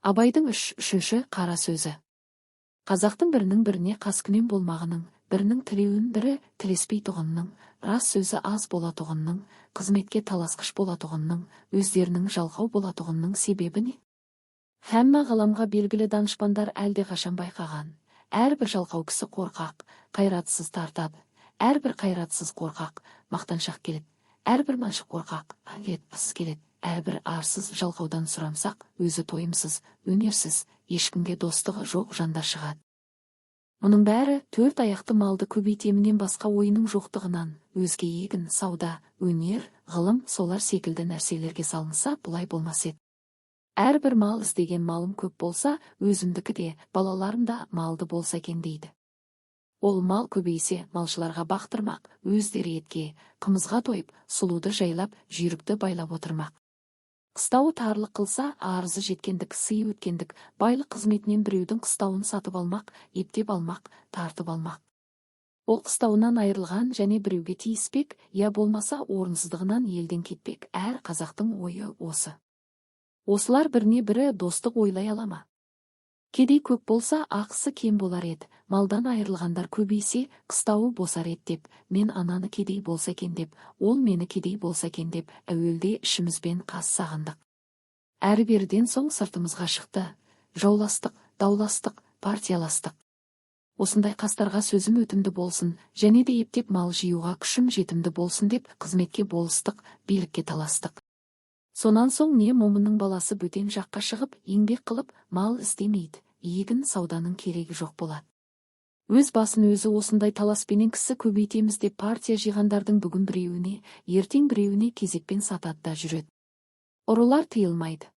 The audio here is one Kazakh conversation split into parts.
Абайдың үшінші қара сөзі. Қазақтың бірінің біріне қаскүнем болмағының, бірінің тілеуін бірі тілеспейтұғынның, рас сөзі аз болатұғынның, қызметке таласқыш болатұғынның, өздерінің жалқау болатұғынның себебі не? Хәмма ғаламға белгілі данышпандар әлдеқашан байқаған. Әрбір жалқау кісі қорқақ, қайратсыз тартады. Әрбір қайратсыз қорқақ, мақтаншақ келеді. Әрбір маншық қорқақ, әдепсіз келеді. Әрбір арсыз жалқаудан сұрамсақ, өзі тойымсыз, өнерсіз, ешкімге достығы жоқ жандар шығады. Мұның бәрі төрт аяқты малды көбейтемінен басқа ойының жоқтығынан, өзге егін, сауда, өнер, ғылым солар секілді нәрселерге салынса, бұлай болмас еді. Әрбір мал іздеген малым көп болса, өзімдікі де, балаларым да малды болса екен дейді. Ол мал көбейсе, малшыларға бақтырмақ, өздері етке, қымызға тойып, сұлуды жайлап, жүйрікті байлап отырмақ. Қыстауы тарлық қылса, арызы жеткендік, сый өткендік, байлық қызметінен біреудің қыстауын сатып алмақ, ептеп алмақ, тартып алмақ. Ол қыстауынан айырылған және біреуге тиіспек, я болмаса орынсыздығынан елден кетпек. Әр қазақтың ойы осы. Осылар біріне бірі достық ойлай алама. Кедей көп болса, ақысы кем болар еді. Малдан айырылғандар көбейсе, қыстауы босар еді деп, мен ананы кедей болса екен деп, ол мені кедей болса екен деп, әуелде ішімізбен қас сағындық. Әрі-беріден соң сыртымызға шықты. Жауластық, дауластық, партияластық. Осындай қастарға сөзім өтімді болсын, және де ептеп мал жиюға күшім жетімді болсын деп, қызметке болыстық, билікке таластық. Сонан соң не момынның баласы бөтен жаққа шығып, еңбек қылып, мал іздемейді, егін сауданың керегі жоқ болады. Өз басын өзі осындай таласпенен кісі көбейтеміз деп партия жиғандардың бүгін біреуіне, ертең біреуіне кезекпен сатады да жүреді. Ұрылар тыйылмайды.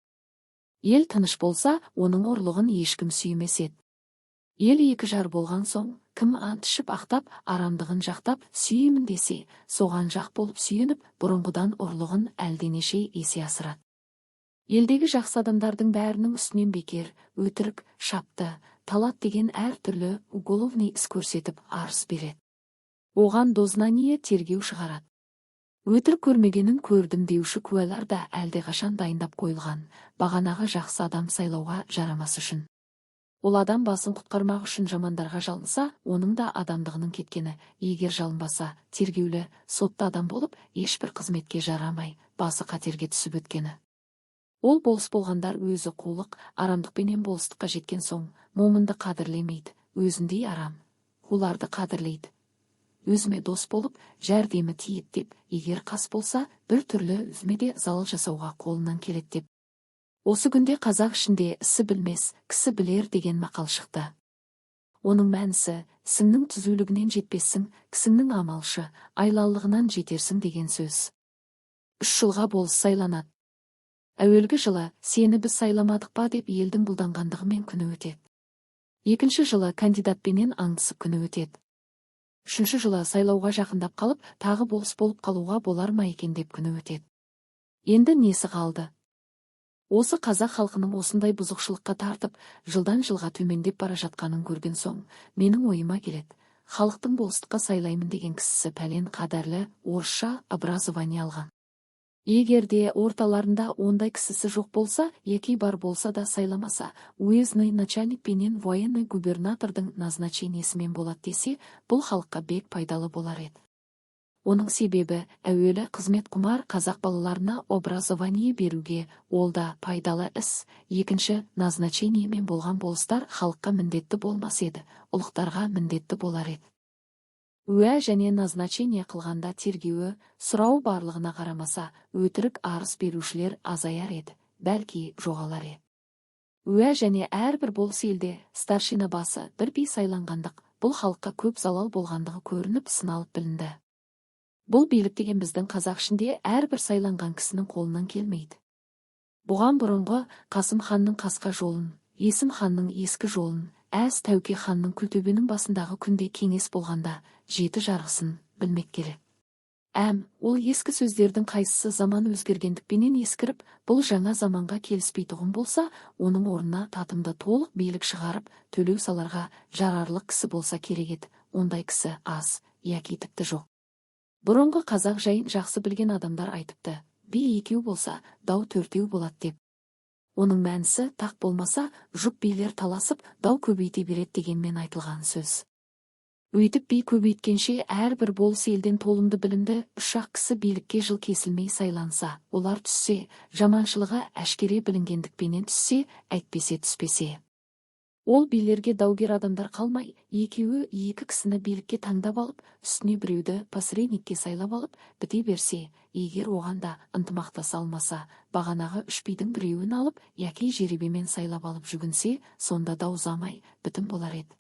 Ел тыныш болса, оның ұрлығын ешкім сүймес еді. Ел екі жар болған соң, кім ант ішіп ақтап, арамдығын жақтап, сүйемін десе, соған жақ болып сүйеніп, бұрынғыдан ұрлығын әлденеше есе асырады. Елдегі жақсы адамдардың бәрінің үстінен бекер, өтірік, шапты, талат деген әр түрлі уголовный іс көрсетіп арыз береді. Оған дознание тергеу шығарады. Өтірік көрмегенін көрдім деуші куәлар да әлдеқашан дайындап қойылған, бағанағы жақсы адам сайлауға жарамас үшін. Ол адам басын құтқармақ үшін жамандарға жалынса, оның да адамдығының кеткені, егер жалынбаса, тергеулі, сотты адам болып, ешбір қызметке жарамай, басы қатерге түсіп өткені. Ол болыс болғандар өзі қулық, арамдықпенен болыстыққа жеткен соң, момынды қадірлемейді, өзіндей арам, қуларды қадірлейді. Өзіме дос болып, жәрдемі тиет деп, егер қас болса, бір түрлі өзіме де залал жасауға қолынан келет деп. Осы күнде қазақ ішінде ісі білмес, кісі білер деген мақал шықты. Оның мәнісі, сіңнің түзулігінен жетпессің, кісіңнің амалшы, айлалығынан жетерсің деген сөз. 3 жылға болыс сайланады. Әуелгі жылы, сені біз сайламадық па деп елдің бұлданғандығымен күні өтеді. Екінші жылы кандидатпенен аңдысып күні өтеді. Үшінші жылы сайлауға жақындап қалып, тағы болыс болып қалуға болар ма екен деп күні өтеді. Енді несі қалды? Осы қазақ халқының осындай бұзықшылыққа тартып, жылдан жылға төмендеп бара жатқанын көрген соң, менің ойыма келеді. Халықтың болыстыққа сайлаймын деген кісісі пәлен қадірлі орысша образование алған. Егер де орталарында ондай кісісі жоқ болса, яки бар болса да сайламаса, уездный начальник пенен военный губернатордың назначениесімен болады десе, бұл халыққа бек пайдалы болар еді. Оның себебі, әуелі қызмет құмар қазақ балаларына образование беруге, ол да пайдалы іс. Екінші, назначениемен болған болыстар халыққа міндетті болмас еді, ұлықтарға міндетті болар еді. Уә және назначение қылғанда тергеуі, сұрау барлығына қарамаса, өтірік арыз берушілер азаяр еді, бәлки жоғалар еді. Уә және әрбір болыс елде старшина басы бір би сайланғандық, бұл халыққа көп залал болғандығы көрініп сыналып білінді. Бұл билік деген біздің қазақ ішінде әрбір сайланған кісінің қолынан келмейді. Бұған бұрынғы Қасым ханның қасқа жолын, Есім ханның ескі жолын, Әз Тәуке ханның Күлтөбенің басындағы күнде кеңес болғанда 7 жарғысын білмек керек. Ол ескі сөздердің қайсысы заман өзгергендікпенен ескіріп, бұл жаңа заманға келіспейтұғын болса, оның орнына татымды толық билік шығарып, төлеу саларға жарарлық кісі болса керек еді. Ондай кісі аз, яки тіпті жоқ. Бұрынғы қазақ жайын жақсы білген адамдар айтыпты, би 2 болса, дау 4 болады деп. Оның мәнісі тақ болмаса, жұп билер таласып, дау көбейте береді дегенмен айтылған сөз. Өйтіп би көбейткенше әрбір болыс елден толымды білімді үш-ақ кісі билікке жыл кесілмей сайланса, олар түссе, жаманшылығы әшкере білінгендікпенен түссе, әйтпесе түспесе. Ол билерге даугер адамдар қалмай, екеуі екі кісіні билікке таңдап алып, үстіне біреуді посредникке сайлап алып, біте берсе, егер оған да ынтымақтаса алмаса, бағанағы үш бидің біреуін алып, яки жеребемен сайлап алып жүгінсе, сонда дау ұзамай, бітім болар еді.